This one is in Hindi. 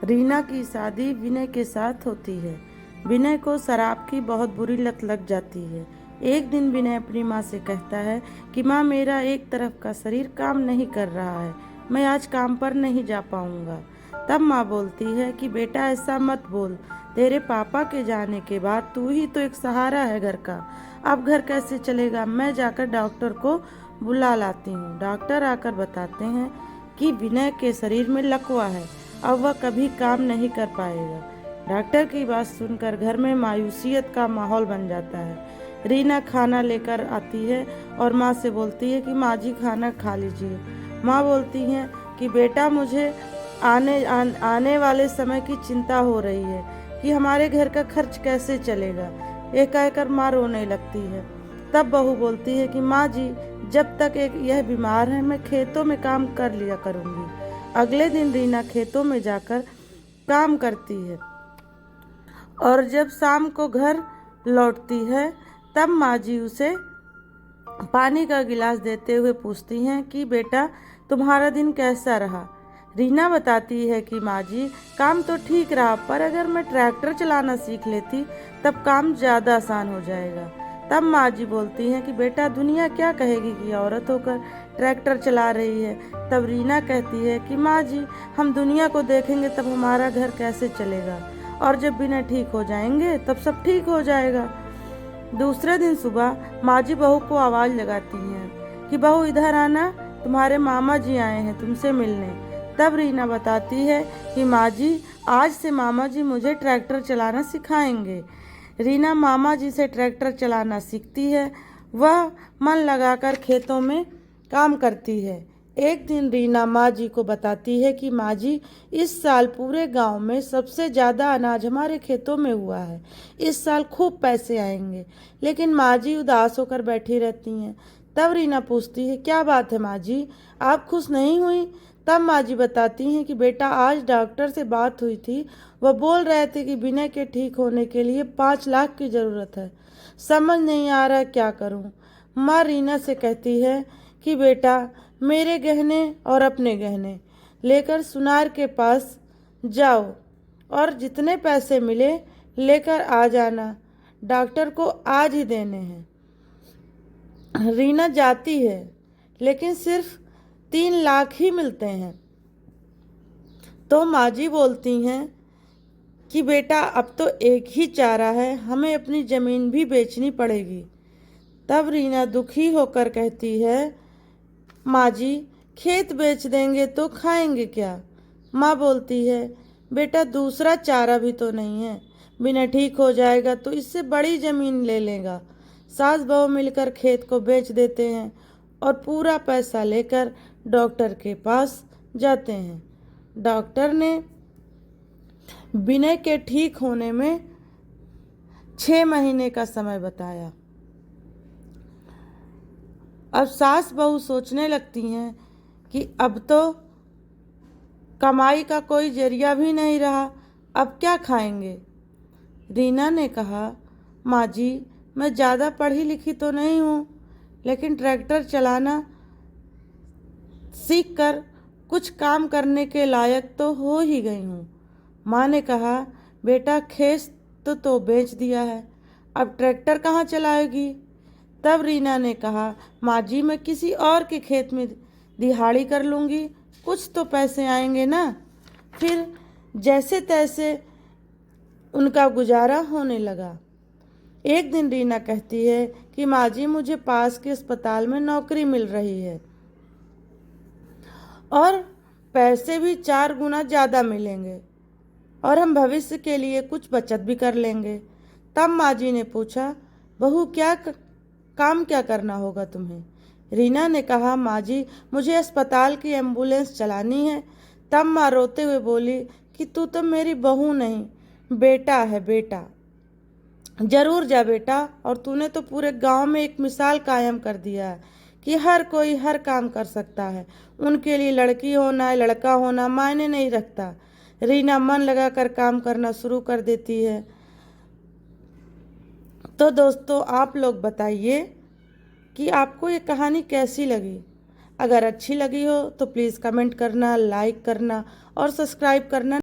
रीना की शादी विनय के साथ होती है। विनय को शराब की बहुत बुरी लत लग जाती है। एक दिन विनय अपनी माँ से कहता है कि माँ, मेरा एक तरफ का शरीर काम नहीं कर रहा है, मैं आज काम पर नहीं जा पाऊंगा। तब माँ बोलती है कि बेटा, ऐसा मत बोल, तेरे पापा के जाने के बाद तू ही तो एक सहारा है घर का। अब घर कैसे चलेगा? मैं जाकर डॉक्टर को बुला लाती हूँ। डॉक्टर आकर बताते हैं कि विनय के शरीर में लकवा है, अब वह कभी काम नहीं कर पाएगा। डॉक्टर की बात सुनकर घर में मायूसियत का माहौल बन जाता है। रीना खाना लेकर आती है और माँ से बोलती है कि माँ जी, खाना खा लीजिए। माँ बोलती हैं कि बेटा, मुझे आने वाले समय की चिंता हो रही है कि हमारे घर का खर्च कैसे चलेगा। ये कहकर माँ रोने लगती है। तब बहू बोलती है कि माँ जी, जब तक यह बीमार है मैं खेतों में काम कर लिया करूँगी। अगले दिन रीना खेतों में जाकर काम करती है और जब शाम को घर लौटती है तब माँ जी उसे पानी का गिलास देते हुए पूछती हैं कि बेटा, तुम्हारा दिन कैसा रहा। रीना बताती है कि माँ जी, काम तो ठीक रहा, पर अगर मैं ट्रैक्टर चलाना सीख लेती तब काम ज़्यादा आसान हो जाएगा। तब माँ जी बोलती हैं कि बेटा, दुनिया क्या कहेगी कि औरत होकर ट्रैक्टर चला रही है। तब रीना कहती है कि माँ जी, हम दुनिया को देखेंगे तब हमारा घर कैसे चलेगा, और जब बिना ठीक हो जाएंगे तब सब ठीक हो जाएगा। दूसरे दिन सुबह माँ जी बहू को आवाज़ लगाती हैं कि बहू, इधर आना, तुम्हारे मामा जी आए हैं तुमसे मिलने। तब रीना बताती है कि माँ जी, आज से मामा जी मुझे ट्रैक्टर चलाना सिखाएंगे। रीना मामा जी से ट्रैक्टर चलाना सीखती है। वह मन लगाकर खेतों में काम करती है। एक दिन रीना माँ जी को बताती है कि माँ जी, इस साल पूरे गांव में सबसे ज़्यादा अनाज हमारे खेतों में हुआ है, इस साल खूब पैसे आएंगे। लेकिन माँ जी उदास होकर बैठी रहती हैं। तब रीना पूछती है, क्या बात है माँ जी, आप खुश नहीं हुई? तब माँ जी बताती हैं कि बेटा, आज डॉक्टर से बात हुई थी, वह बोल रहे थे कि विनय के ठीक होने के लिए 5 लाख की ज़रूरत है। समझ नहीं आ रहा क्या करूं। माँ रीना से कहती है कि बेटा, मेरे गहने और अपने गहने लेकर सुनार के पास जाओ और जितने पैसे मिले लेकर आ जाना, डॉक्टर को आज ही देने हैं। रीना जाती है लेकिन सिर्फ 3 लाख ही मिलते हैं। तो माँ जी बोलती हैं कि बेटा, अब तो एक ही चारा है, हमें अपनी ज़मीन भी बेचनी पड़ेगी। तब रीना दुखी होकर कहती है, माँ जी, खेत बेच देंगे तो खाएंगे क्या? माँ बोलती है, बेटा, दूसरा चारा भी तो नहीं है, बिना ठीक हो जाएगा तो इससे बड़ी ज़मीन ले लेगा। सास बहू मिलकर खेत को बेच देते हैं और पूरा पैसा लेकर डॉक्टर के पास जाते हैं। डॉक्टर ने विनय के ठीक होने में 6 महीने का समय बताया। अब सास बहू सोचने लगती हैं कि अब तो कमाई का कोई जरिया भी नहीं रहा, अब क्या खाएंगे। रीना ने कहा, माँ जी, मैं ज़्यादा पढ़ी लिखी तो नहीं हूँ, लेकिन ट्रैक्टर चलाना सीख कर कुछ काम करने के लायक तो हो ही गई हूँ। माँ ने कहा, बेटा, खेत तो बेच दिया है, अब ट्रैक्टर कहाँ चलाएगी। तब रीना ने कहा, माँ जी, मैं किसी और के खेत में दिहाड़ी कर लूँगी, कुछ तो पैसे आएंगे ना। फिर जैसे तैसे उनका गुजारा होने लगा। एक दिन रीना कहती है कि माँ जी, मुझे पास के अस्पताल में नौकरी मिल रही है और पैसे भी 4 गुना ज़्यादा मिलेंगे और हम भविष्य के लिए कुछ बचत भी कर लेंगे। तब माँ जी ने पूछा, बहू, काम क्या करना होगा तुम्हें? रीना ने कहा, माँ जी, मुझे अस्पताल की एम्बुलेंस चलानी है। तब माँ रोते हुए बोली कि तू तो मेरी बहू नहीं, बेटा है, बेटा। जरूर जा बेटा, और तूने तो पूरे गांव में एक मिसाल कायम कर दिया है कि हर कोई हर काम कर सकता है, उनके लिए लड़की होना लड़का होना मायने नहीं रखता। रीना मन लगाकर काम करना शुरू कर देती है। तो दोस्तों, आप लोग बताइए कि आपको ये कहानी कैसी लगी। अगर अच्छी लगी हो तो प्लीज़ कमेंट करना, लाइक करना और सब्सक्राइब करना